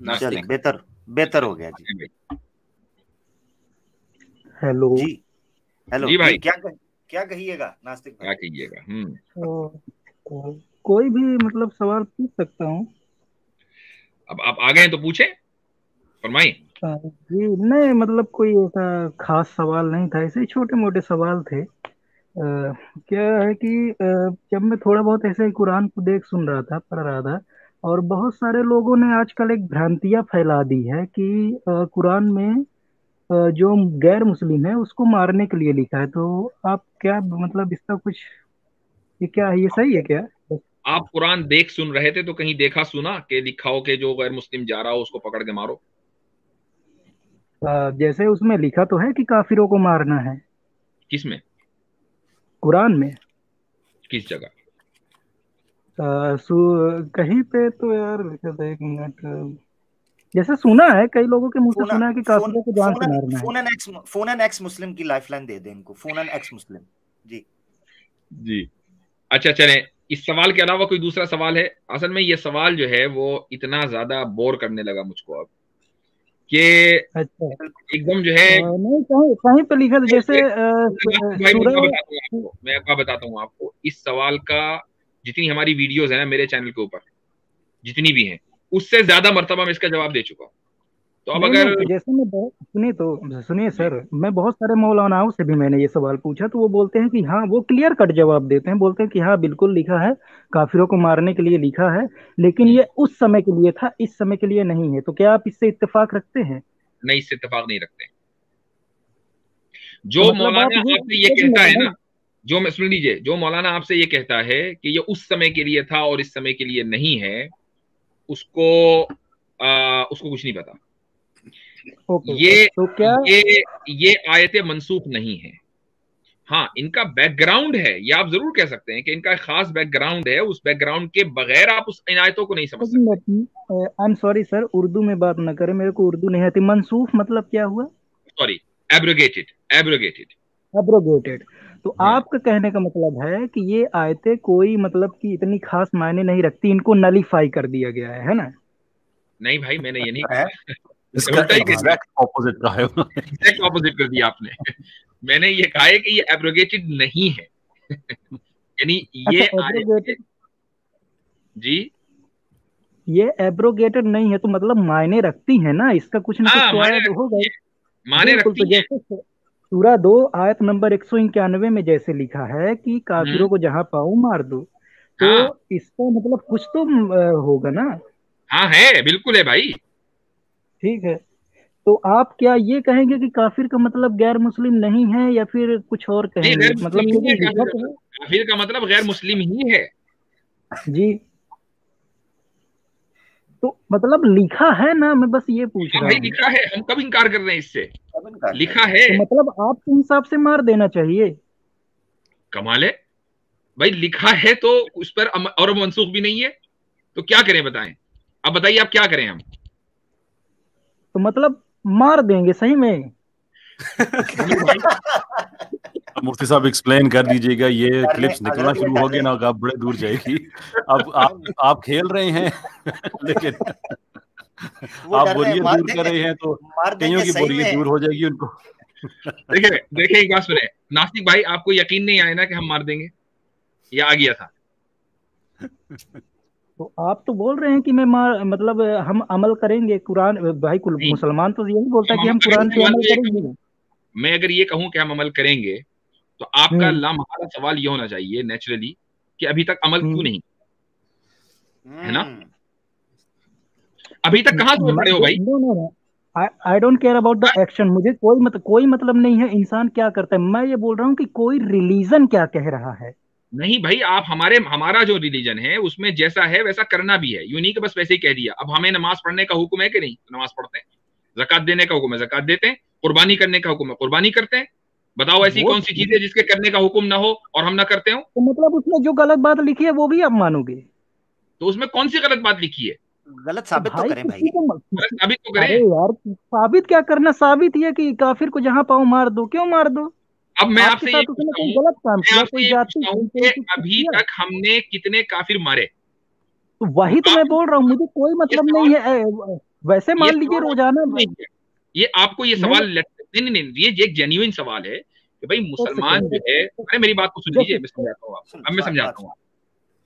चलें, बेहतर बेहतर हो गया जी। हेलो जी, हेलो जी भाई, क्या कहिएगा नास्तिक क्या भाई? कहिएगा? कोई भी मतलब सवाल पूछ सकता हूँ? अब आप आ गए हैं तो पूछे, फरमाइए। जी नहीं, मतलब कोई ऐसा खास सवाल नहीं था, ऐसे ही छोटे मोटे सवाल थे। क्या है कि जब मैं थोड़ा बहुत ऐसे ही कुरान को देख सुन रहा था, पढ़ रहा था, और बहुत सारे लोगों ने आजकल एक भ्रांतियां फैला दी है कि कुरान में जो गैर मुस्लिम है उसको मारने के लिए लिखा है। तो आप क्या मतलब इसका कुछ, ये क्या है, ये सही है क्या? आप कुरान देख सुन रहे थे तो कहीं देखा सुना कि लिखा हो कि जो गैर मुस्लिम जा रहा हो उसको पकड़ के मारो? जैसे उसमें लिखा तो है कि काफिरों को मारना है, किसमें? कुरान में। किस जगह? कहीं पे तो यार लिखा था, एक मिनट। जैसे सुना है, कई लोगों के मुंह से सुना है कि काफिरों को जान से मारना है। फोन एन एक्स मुस्लिम की लाइफलाइन दे दे इनको, फोन एन एक्स मुस्लिम। जी जी, अच्छा चलें, इस सवाल के अलावा कोई दूसरा सवाल है? असल में ये सवाल जो है वो इतना ज्यादा बोर करने लगा मुझको अब कि अच्छा। एकदम जो है। नहीं, कहीं कहीं पे लिखा था जैसे भाई सूरह। मैं क्या बताता हूँ आपको, इस सवाल का जितनी हमारी वीडियोस है ना मेरे चैनल के ऊपर, जितनी भी हैं, उससे ज्यादा मर्तबा मैं इसका जवाब दे चुका हूँ। तो अब नहीं अगर नहीं, जैसे मैं सुनिए सर, मैं बहुत सारे मौलानाओं से भी मैंने ये सवाल पूछा, तो वो बोलते हैं कि हाँ, वो क्लियर कट जवाब देते हैं, बोलते हैं कि हाँ बिल्कुल लिखा है, काफिरों को मारने के लिए लिखा है, लेकिन ये उस समय के लिए था, इस समय के लिए नहीं है। तो क्या आप इससे इत्तेफाक रखते हैं? नहीं, इससे इत्तेफाक नहीं रखते। तो जो मतलब आप मौलाना ये आपसे ये कहता है ना, जो मैं सुन लीजिए, जो मौलाना आपसे ये कहता है कि ये उस समय के लिए था और इस समय के लिए नहीं है, उसको उसको कुछ नहीं पता। ओके, ये तो क्या ये आयतें मनसूख नहीं है। हाँ, इनका बैकग्राउंड है, ये आप जरूर कह सकते हैं कि इनका खास बैकग्राउंड है, उस बैकग्राउंड के बगैर आप उस इन आयतों को नहीं समझ सकते। I am sorry sir, Urdu में बात ना करें, मेरे को उर्दू नहीं आती। मंसूख मतलब क्या हुआ? Sorry, abrogated, abrogated. एब्रोगेटेड। तो आपका कहने का मतलब है कि ये आयतें कोई मतलब कि इतनी खास मायने नहीं रखती, इनको नलीफाई कर दिया गया है ना? नहीं भाई, मैंने ये नहीं है कहा। इसका उल्टा ही कह दिया, एग्जैक्ट ऑपोजिट का है। एग्जैक्ट ऑपोजिट कर दिया आपने। मैंने ये कहा है कि ये एब्रोगेटेड नहीं है। यानी अच्छा, ये आयतें, एब्रोगेटेड, जी ये एब्रोगेटेड नहीं है तो मतलब मायने रखती है ना, इसका कुछ ना कुछ हाँ, तो माने आयत होगा। रखती है, माने बिल्कुल। तो रखती है। जैसे सूरा 2 आयत नंबर 191 में जैसे लिखा है कि काफिरों को जहां पाओ मार दो, तो हाँ इसका मतलब कुछ तो होगा ना? हाँ, है, बिल्कुल है भाई। ठीक है। तो आप क्या ये कहेंगे कि काफिर का मतलब गैर मुस्लिम नहीं है, या फिर कुछ और नहीं, कहेंगे? गैर मुस्लिम मतलब ही है क्योंकि लिखा काफिर तो का। है। काफिर का मतलब गैर मुस्लिम ही है। जी। तो मतलब लिखा है ना, मैं बस ये पूछ हाँ रहा भाई, हूँ। लिखा है, हम कब इंकार कर रहे हैं इससे? अब इनकार कर लिखा रहे है। तो मतलब आपके हिसाब से मार देना चाहिए? कमाल है भाई, लिखा है तो उस पर और मनसूख भी नहीं है, तो क्या करें बताएं? अब बताइए, आप क्या करें हम? तो मतलब मार देंगे सही में? भाई, मुफ्ती साहब एक्सप्लेन कर दीजिएगा, ये करने क्लिप्स निकलना हजरत ये शुरू कर हो गए ले। ना, आप बड़े दूर जाएगी। अब आप खेल रहे हैं लेकिन वो आप डर रहे हैं, बोरियत दूर कर रहे हैं तो मार कईयों देंगे की सही बोरियत में। दूर हो जाएगी उनको। देखिए देखिए, एक बात सुने नास्तिक भाई, आपको यकीन नहीं आया ना कि हम मार देंगे? ये आ गया था। तो आप तो बोल रहे हैं कि मैं मार मतलब हम अमल करेंगे कुरान। भाई कुल नहीं, मुसलमान तो यही बोलता है हम कि अमल हम करेंगे, कुरान पे सवाल अमल तो ये कहूँ, करेंगे। मैं अगर ये कहूं कि हम अमल करेंगे, तो आपका हम्म। लामहला सवाल ये होना चाहिए नेचुरली कि अभी तक अमल क्यों हम्म। नहीं, है ना? अभी तक कहां से पड़े हो भाई? No no no, I don't care about the action. मुझे कोई मतलब नहीं है इंसान क्या करता है, मैं ये बोल रहा हूँ कि कोई रिलीजन क्या कह रहा है। नहीं भाई, आप हमारा जो रिलीजन है उसमें जैसा है वैसा करना भी है, यूं नहीं कि बस वैसे ही कह दिया। अब हमें नमाज पढ़ने का हुक्म है कि नहीं? नमाज पढ़ते हैं। जकात देने का हुक्म है, जकात देते हैं। कुर्बानी करने का हुक्म है, कुर्बानी करते हैं। बताओ ऐसी वो कौन सी चीज है जिसके करने का हुक्म ना हो और हम ना करते हो? तो मतलब उसमें जो गलत बात लिखी है वो भी आप मानोगे? तो उसमें कौन सी गलत बात लिखी है? गलत तो साबित तो भाई करें भाई। गलत साबित तो अरे करें। यार, साबित क्या करना? साबित ये कि काफिर को जहां पाओ मार दो, क्यों मार दो? अब मैं आपके आपसे ये साथ उसने पूछता कोई हूँ, गलत काम मैं किया, आपसे कोई ये जाति पूछता हूँ कोई कि कुछ अभी किया? तक हमने कितने काफिर मारे? तो वही तो आप मैं बोल रहा हूँ, मुझे कोई ये मतलब नहीं सवाल, है। वैसे ये मान लीजिए सवाल रोजाना नहीं है। ये आपको ये नहीं सवाल नहीं नहीं नहीं, ये एक जेन्युइन सवाल है कि भाई एक मुसलमान सेकंड जो है, अरे मेरी बात को सुन लीजिए, जैसे मैं समझाता हूँ आपको, सुन अब मैं बात समझाता बात हूँ,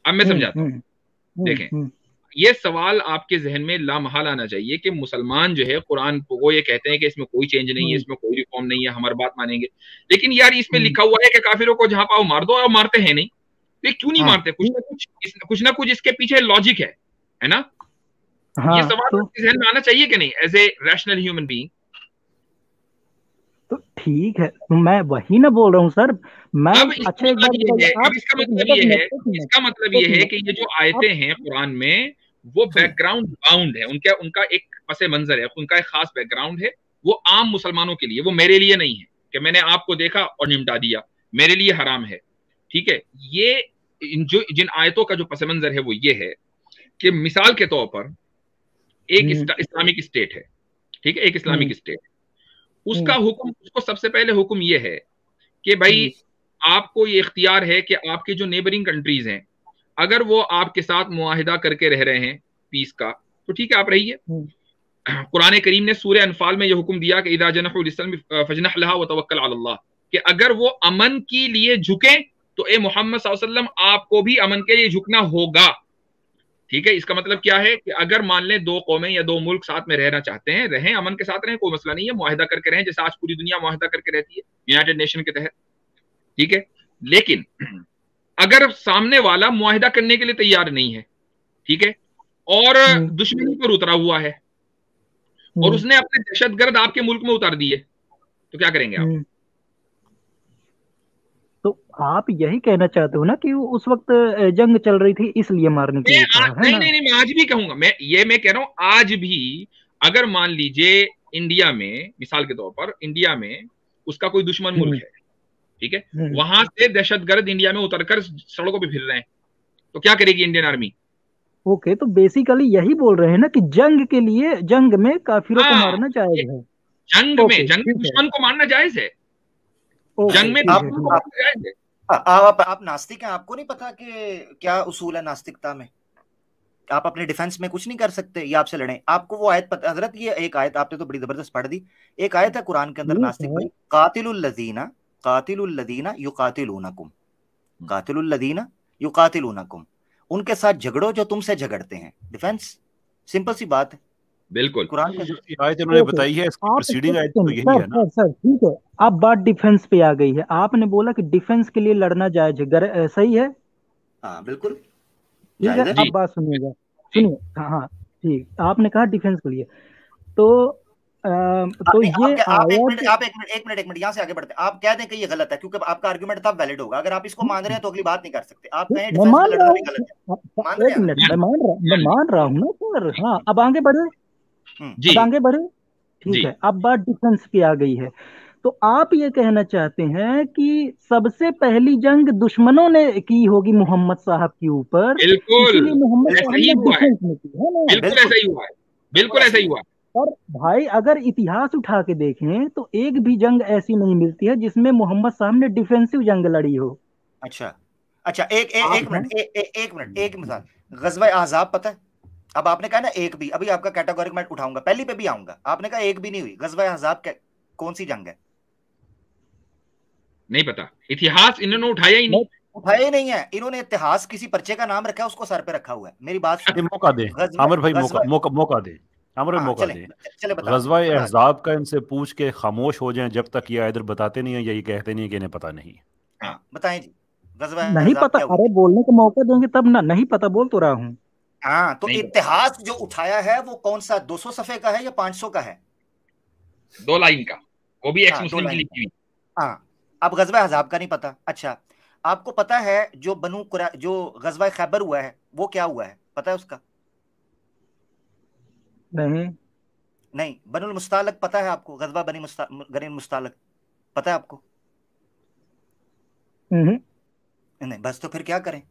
अब मैं समझाता हूँ। हम्म देखें, हम्म ये सवाल आपके जहन में लामहाल आना चाहिए कि मुसलमान जो है कुरान को, वो ये कहते हैं कि इसमें कोई चेंज नहीं है, हम्म इसमें कोई रिफॉर्म नहीं है, हमारी बात मानेंगे, लेकिन यार इसमें हम्म, लिखा हुआ है कि काफिरों को जहां पाओ मार दो, और मारते हैं नहीं, तो ये क्यों नहीं हाँ मारते? कुछ ना कुछ इसके पीछे लॉजिक है ना? ये हाँ सवाल आपके जहन में आना चाहिए कि नहीं, as a rational human being? तो ठीक है, मैं वही ना बोल रहा हूँ सर। मैं अब इसका अच्छा एक मतलब बात ये है, बताइए अब आप, इसका एक मतलब मिनट एक ये है, मिनट एक इसका मतलब मिनट ये एक है मिनट कि ये जो आप आयतें हैं कुरान में, वो सुनिए बैकग्राउंड बाउंड है, उनका उनका एक पसे मंजर है, उनका एक खास बैकग्राउंड है, वो आम मुसलमानों के लिए, वो मेरे लिए नहीं है कि मैंने आपको देखा और निपटा दिया, मेरे लिए हराम है। ठीक है, ये जिन आयतों का जो पसे मंजर है वो ये है कि मिसाल के तौर पर एक हम्म इस्लामिक स्टेट है, ठीक है, एक हम्म इस्लामिक स्टेट, उसका हम्म हुक्म, उसको सबसे पहले हुक्म ये है कि भाई हम्म आपको ये इख्तियार है कि आपके जो नेबरिंग कंट्रीज हैं, अगर वो आपके साथ मुआहिदा करके रह रहे हैं पीस का, तो ठीक है, आप रहिए। हम्म कुरान करीम ने सूरह अनफाल में यह हुक्म दिया कि इदा जनहु लिस्सल्म फजनह लहा व तवक्कल अला अल्लाह, कि अगर वो अमन के लिए झुके तो ए मोहम्मद सल्लल्लाहु अलैहि वसल्लम आपको भी अमन के लिए झुकना होगा। ठीक है, इसका मतलब क्या है कि अगर मान लें दो कौमें या दो मुल्क साथ में रहना चाहते हैं, रहें, अमन के साथ रहें, कोई मसला नहीं है, मुआहिदा करके रहें, जैसे आज पूरी दुनिया मुआहिदा करके रहती है यूनाइटेड नेशन के तहत। ठीक है, लेकिन अगर सामने वाला मुआहिदा करने के लिए तैयार नहीं है, ठीक है, और हम्म दुश्मनी पर उतरा हुआ है, और हम्म उसने अपने दहशतगर्द आपके मुल्क में उतार दिए, तो क्या करेंगे आप? हम्म। तो आप यही कहना चाहते हो ना कि वो उस वक्त जंग चल रही थी इसलिए मारने के मैं लिए आज, कहा है नहीं ना? नहीं नहीं, मैं आज भी कहूंगा, मैं कह रहा हूं आज भी, अगर मान लीजिए इंडिया में, मिसाल के तौर पर इंडिया में उसका कोई दुश्मन मुल्क हम्म है, ठीक है, हम्म वहां से दहशतगर्द इंडिया में उतरकर सड़कों पे फिर रहे हैं, तो क्या करेगी इंडियन आर्मी? ओके, तो बेसिकली यही बोल रहे हैं ना कि जंग के लिए, जंग में काफिरों को हाँ, मारना ये जायज है। ओके जंग में ठीक है। दुश्मन को मारना जायज है, ओके जंग में ठीक है दुश्मन को ठीक है। आप मारना जायज है। आप नास्तिक हैं, आपको नहीं पता कि क्या उसूल है नास्तिकता में? आप अपने डिफेंस में कुछ नहीं कर सकते, ये आपसे लड़े। आपको वो आयत पता हजरत, ये एक आयत आपने तो बड़ी जबरदस्त पढ़ दी। एक आयत है कुरान के अंदर, ठीक नास्तिक है। भाई, कातिलुल लदीना युकातिलूनकुम, कातिलुल लदीना युकातिलूनकुम, उनके साथ झगड़ो जो तुमसे झगड़ते हैं। डिफेंस, सिंपल सी बात है बिल्कुल। कुरान ये के। जो आयत इन्होंने ओके, बताई है, इसकी आप प्रीसीडिंग आयत तो सुन यही सर है ना? सर सर ठीक है, अब बात डिफेंस पे आ गई है। आपने बोला कि डिफेंस के लिए लड़ना जायज है, सही है? हाँ बिल्कुल ठीक है, जायज है। जी अब बात सुनिएगा। जी। सुनिए, हाँ हाँ, ठीक, आपने कहा डिफेंस के लिए, तो तो नहीं, ये आप एक मिनट, आयत, एक मिनट, यहां से आगे बढ़ते हैं। आप कह दें कि ये गलत है, क्योंकि आपका आर्गुमेंट तब वैलिड होगा अगर आप इसको मान रहे हैं, तो अगली बात नहीं कर सकते। आप कहें मैं डिफेंस में मान रहा लड़ना भी गलत है, हूँ, मान रहे एक हैं ना? मिनट, मान मैं मान मान रहा मान हूँ ना सर। जी हाँ, अब आगे बढ़े। जी अब आगे बढ़े। ठीक जी। है, अब बात डिफेंस की आ गई है। तो आप ये कहना चाहते हैं कि सबसे पहली जंग दुश्मनों ने की होगी मोहम्मद साहब के ऊपर, बिल्कुल इसीलिए मोहम्मद ऐसा साहब ही ने हुआ है, डिफेंस में की है ना? बिल्कुल ऐसा बिल्कुल ही हुआ है, बिल्कुल बिल्कुल ऐसा ऐसा ही ही हुआ। हुआ है। और भाई अगर इतिहास उठा के देखें तो एक भी जंग ऐसी नहीं मिलती है जिसमें मोहम्मद साहब ने डिफेंसिव जंग लड़ी हो। अच्छा अच्छा, आप एक हैं। मिनट, एक मिनट, एक मिसाल, गजवा ahzab पता है? अब आपने कहा ना एक भी, अभी आपका कैटेगोरिक मैं उठाऊंगा, पहली पे भी आऊंगा। आपने कहा एक भी नहीं हुई। गजवा ahzab कौन सी जंग है? नहीं पता, इतिहास इन्होंने उठाया ही नहीं। मैं- उठाया ही नहीं है इन्होंने। इतिहास किसी पर्चे का नाम रखा है, उसको सर पे रखा हुआ है। मेरी बात ये सुने। मौका दें, गजवा आमिर भाई, गजवा मौका दें, आमिर भाई हाँ मौका चले दें। चले, बता दें गजवा बता दें। अहजाब का इनसे पूछ के खामोश हो जाएं जब तक ये इधर बताते नहीं है, या ये कहते नहीं है कि इन्हें पता नहीं। हाँ बताएं जी, गजवा नहीं ahzab पता, क्या हुई अरे थी? बोलने का मौका देंगे तब ना। नहीं पता बोल तो रहा हूँ। हाँ, तो नहीं पता, इतिहास जो उठाया है वो कौन सा, 200 सफे का है या 500 का है? 2 लाइन का, वो भी एक्स हाँ, दो मुस्लिम की लाइन लिखी हुई। का। हाँ, अब गजवा ahzab का नहीं पता। अच्छा, आपको पता है जो जो गजवा खैबर हुआ है वो क्या हुआ है, पता है उसका? नहीं। नहीं, बनुल मुस्तालक पता है आपको? गजवा बनी मुस्तालक पता है आपको? हम्म नहीं, बस तो फिर क्या करें?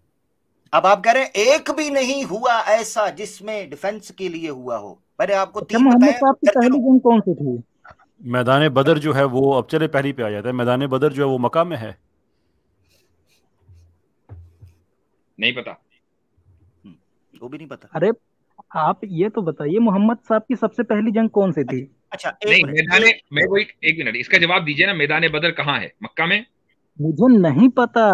अब आप कह रहे हैं एक भी नहीं हुआ ऐसा जिसमें डिफेंस के लिए हुआ हो। मैंने आपको अच्छा, 3 मोहम्मद बताए, साहब की फिर पहली चलो। जंग कौन सी थी? मैदान बदर जो है वो, अब चले पहली पे आ जाता है, मैदान बदर जो है वो मक्का में है। नहीं पता। वो भी नहीं पता। अरे आप ये तो बताइए मोहम्मद साहब की सबसे पहली जंग कौन सी थी? अच्छा नहीं, एक मिनट, मैं वो एक मिनट इसका जवाब दीजिए ना, मैदान बदर कहाँ है? मक्का में? मुझे नहीं पता,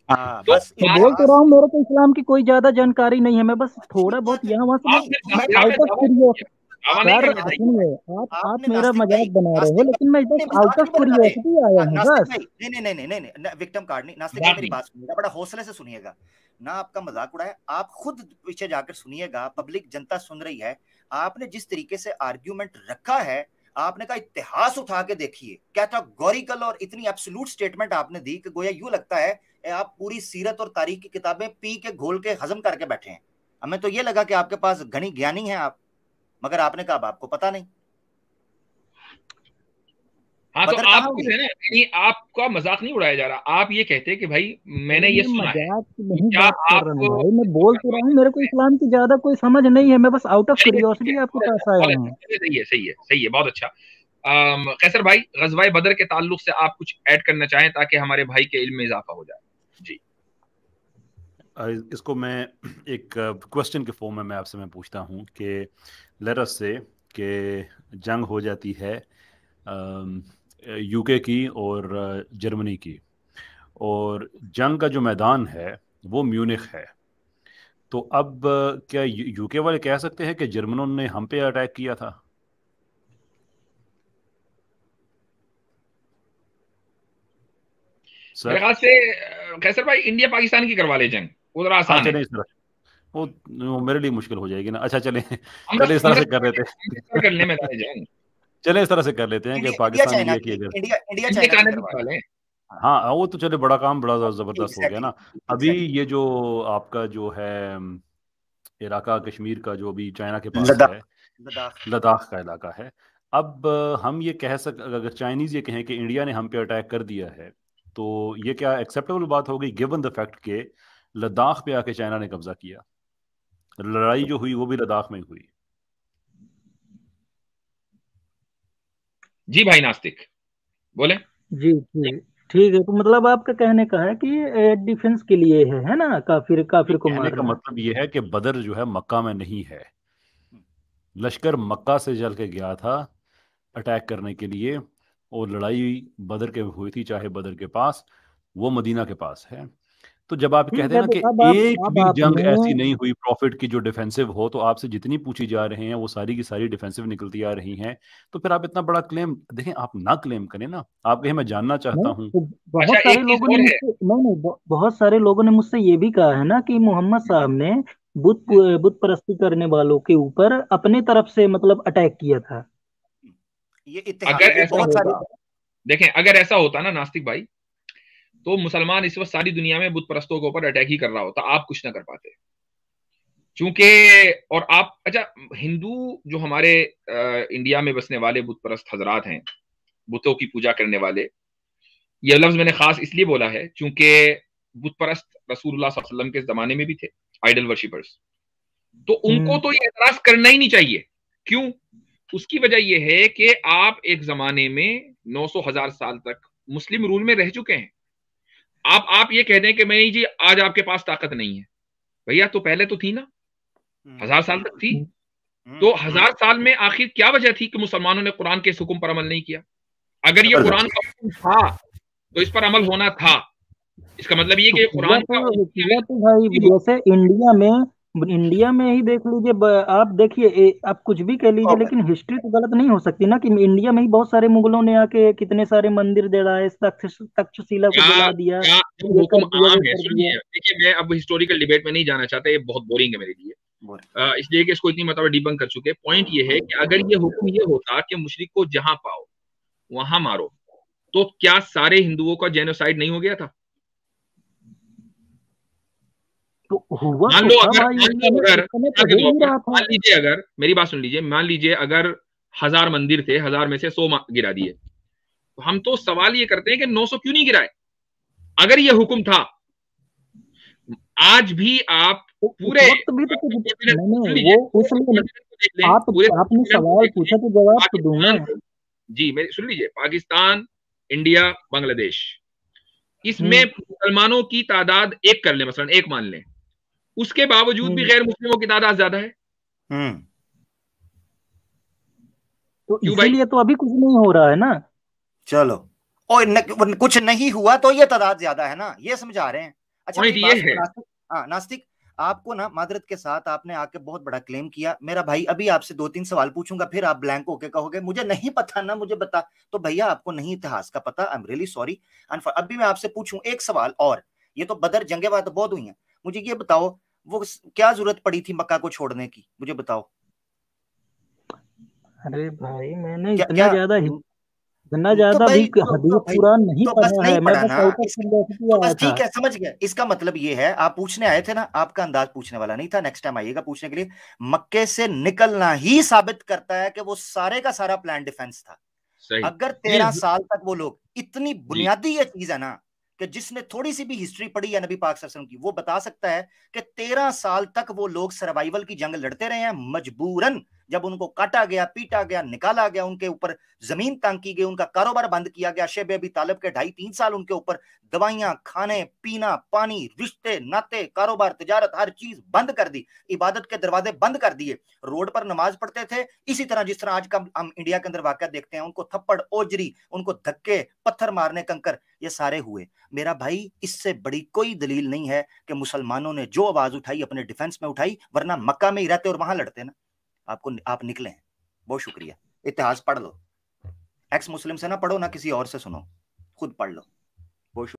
हाँ तो बस मैं बोल तो इतिहास रहा हूँ मेरे को इस्लाम की कोई ज्यादा जानकारी नहीं है, मैं बस थोड़ा ठीक बहुत बात है। यहाँ वहां से आप फिर मैं फिर आपने आउट ऑफ दावा नहीं क्यूरियोसिटी। किया, दावा नहीं सर करना चाहिए। सुनिए, आप आपने मेरा नास्तिक भाई, मजाक बना रहे हो, नास्तिक लेकिन मैं भाई, नहीं बस आउट मजाक ऑफ नहीं बना रहे। क्यूरियोसिटी आया हूँ नास्तिक बस। भाई, नहीं, विक्टिम कार्ड नहीं, नास्तिक भाई मजाक मेरी नहीं। बात सुनिएगा, बड़ा हौसले से सुनिएगा ना, आपका मजाक उड़ाए, आप खुद पीछे जाकर सुनिएगा, पब्लिक जनता सुन रही है, आपने जिस तरीके से आर्ग्यूमेंट रखा है, आपने कहा इतिहास उठा के देखिए, क्या कैटेगोरिकल और इतनी एब्सोल्यूट स्टेटमेंट आपने दी कि गोया यूं लगता है आप पूरी सीरत और तारीख की किताबें पी के घोल के हजम करके बैठे हैं। हमें तो ये लगा कि आपके पास घनी ज्ञानी है आप, मगर आपने कहा आपको पता नहीं। हाँ, तो बदर आप कहाँ हुई? है ना, नहीं आपका मजाक नहीं उड़ाया जा रहा। आप ये कहते हैं कि भाई अरे मैंने ये मैं सुना है, मजाक की तो नहीं क्या बात कर आप रहा हूँ भाई, मैं बोल तो रहा हूँ मेरे को इस्लाम की ज्यादा कोई समझ नहीं है, मैं बस आउट ऑफ चलिए ठीक है, क्यूरियोसिटी आपके बहुत पास अच्छा, आया बहुत हूँ। अच्छा, चलिए, सही है, सही है, सही है, बहुत अच्छा। कैसर भाई, गजवाए बदर के ताल्लुक से आप कुछ ऐड करना चाहें ताकि हमारे भाई के इल्म में इजाफा हो जाए? जी। इसको मैं एक क्वेश्चन के फॉर्म में मैं आपसे मैं पूछता हूँ कि लेट अस से कि जंग हो जाती है यूके की और जर्मनी की, और जंग का जो मैदान है वो म्यूनिख है। तो अब क्या यूके वाले कह सकते हैं कि जर्मनों ने हम पे अटैक किया था? मेरे सर ख्याल से कैसर भाई, इंडिया पाकिस्तान की करवा ले जंग, वो जरा हाँ आसान है। चलें इस तरह, वो मेरे लिए मुश्किल हो जाएगी ना। अच्छा चलें, चलें इस तरह से कर लेते हैं। अमृतसर कर ले मैदान जंग। चलें इस तरह से कर लेते हैं कि India India Pakistan China India की की, अगर, इंडिया इंडिया चाइना की चाइना की करवा करवा लें। लें। हाँ वो तो चले, बड़ा काम बड़ा ज़बरदस्त हो गया एग्जैक्टली, ना। अभी एग्जैक्टली। ये जो आपका जो है इलाका कश्मीर का जो भी चाइना के पास है, लद्दाख, लद्दाख। लद्दाख का इलाका है। अब हम ये कह सक, अगर चाइनीज़ ये कहें कि इंडिया ने हम पे अटैक कर दिया है, तो ये क्या एक्सेप्टेबल बात होगी गिवन द फैक्ट के लद्दाख पे आके चाइना ने कब्जा किया? लड़ाई जो हुई वो भी लद्दाख में हुई। जी भाई नास्तिक बोले। जी जी, ठीक है, तो मतलब आपका कहने का है कि डिफेंस के लिए है ना, काफिर ये काफिर को कहने का मारना। मतलब ये है कि बदर जो है मक्का में नहीं है, लश्कर मक्का से चल के गया था अटैक करने के लिए, और लड़ाई बदर के हुई थी, चाहे बदर के पास, वो मदीना के पास है। तो जब आप ठीक कहते हैं है, ना तो कि अब आप एक अब भी जंग आपने ऐसी नहीं हुई प्रॉफिट की जो डिफेंसिव हो, तो आपसे जितनी पूछी जा रहे हैं वो सारी की सारी डिफेंसिव निकलती आ रही हैं। तो फिर आप इतना बड़ा क्लेम देखें, आप ना क्लेम करें ना, आप कहें मैं जानना चाहता नहीं, हूँ। तो अच्छा, बहुत सारे एक चीज लोगों ने और है। मुझसे नहीं नहीं बहुत सारे लोगों ने मुझसे ये भी कहा है ना कि मोहम्मद साहब ने बुत बुत परस्ती करने वालों के ऊपर अपने तरफ से मतलब अटैक किया था। ये इतिहास, अगर वो ऐसा बहुत सारे। होता, देखें अगर ऐसा होता ना नास्तिक भाई, तो मुसलमान इस वक्त सारी दुनिया में बुत परस्तों के ऊपर अटैक ही कर रहा होता, आप कुछ ना कर पाते। चूंकि, और आप अच्छा, हिंदू जो हमारे इंडिया में बसने वाले बुत परस्त हजरात हैं, बुतों की पूजा करने वाले, ये लफ्ज मैंने खास इसलिए बोला है चूंकि बुत परस्त रसूलुल्लाह सल्लल्लाहु अलैहि वसल्लम के जमाने में भी थे, आइडल वर्शिपर्स। तो उनको तो ये एतराज करना ही नहीं चाहिए। क्यों? उसकी वजह यह है कि आप एक जमाने में 900 हजार साल तक मुस्लिम रूल में रह चुके हैं। आप ये कह दें कि मैं जी आज आपके पास ताकत नहीं है, भैया तो पहले तो थी ना, 1000 साल तक थी। तो 1000 साल में आखिर क्या वजह थी कि मुसलमानों ने कुरान के इस हुक्म पर अमल नहीं किया? अगर ये कुरान का हुक्म था तो इस पर अमल होना था। इसका मतलब ये तो कि किया कुरान का तो भाई, जैसे इंडिया में ही देख लीजिए, आप देखिए, आप कुछ भी कह लीजिए, लेकिन हिस्ट्री तो गलत नहीं हो सकती ना, कि इंडिया में ही बहुत सारे मुगलों ने आके कितने सारे मंदिर जलाए, तक्षशिला को क्या जला दिया, क्या ये हुक्म कर दिया आम वो है? कर दिया। सुनिए, देखिए मैं अब हिस्टोरिकल डिबेट में नहीं जाना चाहता, ये बहुत बोरिंग है मेरे लिए, इसलिए कि इसको इतनी मतलब डिबंक कर चुके। पॉइंट ये है कि अगर ये हुक्म ये होता कि मुशरिक को जहां पाओ वहां मारो, तो क्या सारे हिंदुओं का जेनोसाइड नहीं हो गया था? तो हुआ मान तो लो था अगर, भाई, मान लो अगर, उस समय मिसाल तो के हो तौर ही पर रहा था। मान लीजिए, अगर मेरी बात सुन लीजिए, मान लीजिए अगर 1000 मंदिर थे, 1000 में से 100 गिरा दिए, तो हम तो सवाल ये करते हैं कि 900 क्यों नहीं गिराए? अगर ये हुक्म था, आज भी आप तो उस पूरे वक्त भी तो कुछ कॉन्टिनेंट नहीं को नहीं, सुन वो लीजिए, उस पूरे लिए कॉन्टिनेंट को देख लें, पूरे आपने कॉन्टिनेंट को सवाल देख लें। पूछा तो जवाब तो दूंगा। पाकिस्तान, जी मेरी सुन लीजिए, पाकिस्तान, इंडिया, बांग्लादेश, इसमें हम्म मुसलमानों की तादाद एक कर लें, मसलन एक मान लें, उसके बावजूद भी हम्म गैर मुस्लिमों की तादाद ज्यादा है। तो क्यों भाई? इसीलिए तो अभी कुछ नहीं हो रहा है ना। चलो, और कुछ नहीं हुआ तो ये तादाद ज्यादा है ना, ये समझा रहे हैं। अच्छा पॉइंट मेरी ये बात है। सुनो नास्तिक। हाँ नास्तिक, आपको ना मादरत के साथ आपने आके बहुत बड़ा क्लेम किया मेरा भाई। अभी आपसे 2-3 सवाल पूछूंगा, फिर आप ब्लैंक होके कहोगे मुझे नहीं पता ना, मुझे बता। तो भैया आपको नहीं इतिहास का पता, आई एम रियली सॉरी। अभी मैं आपसे पूछूं एक सवाल और, ये तो बदर जंगे बात बहुत हुई है, मुझे ये बताओ वो क्या जरूरत पड़ी थी मक्का को छोड़ने की, मुझे बताओ। अरे भाई मैंने क्या क्या इतना तो ज्यादा भी भाई हदीस भाई कुरान नहीं तो बस पढ़ा नहीं है, मैं पढ़ा बस ना आउट ऑफ इस, क्यूरियोसिटी तो आया बस था। ठीक है, समझ गया। इसका मतलब ये है आप पूछने आए थे ना, आपका अंदाज पूछने वाला नहीं था, नेक्स्ट टाइम आइएगा पूछने के लिए। मक्के से निकलना ही साबित करता है कि वो सारे का सारा प्लान डिफेंस था। सही अगर जी 13 साल तक वो लोग, इतनी जी। बुनियादी ये चीज है ना कि जिसने थोड़ी सी भी हिस्ट्री पढ़ी है नबी पाक सल्लल्लाहु अलैहि वसल्लम की, वो बता सकता है कि 13 साल तक वो लोग सर्वाइवल की जंग लड़ते रहे हैं मजबूरन। जब उनको काटा गया, पीटा गया, निकाला गया, उनके ऊपर जमीन तंग की गई, उनका कारोबार बंद किया गया, शेब अबी तालिब के 2.5-3 साल उनके ऊपर दवाइयां, खाने पीना, पानी, रिश्ते नाते, कारोबार, तिजारत, हर चीज बंद कर दी, इबादत के दरवाजे बंद कर दिए, रोड पर नमाज पढ़ते थे इसी तरह जिस तरह आज का हम इंडिया के अंदर वाकया देखते हैं, उनको थप्पड़, ओजरी, उनको धक्के, पत्थर मारने, कंकर, ये सारे हुए। मेरा भाई इससे बड़ी कोई दलील नहीं है कि मुसलमानों ने जो आवाज उठाई अपने डिफेंस में उठाई, वरना मक्का में ही रहते और वहां लड़ते ना। आप निकले हैं, बहुत शुक्रिया। इतिहास पढ़ लो, एक्स मुस्लिम से ना पढ़ो ना किसी और से सुनो, खुद पढ़ लो।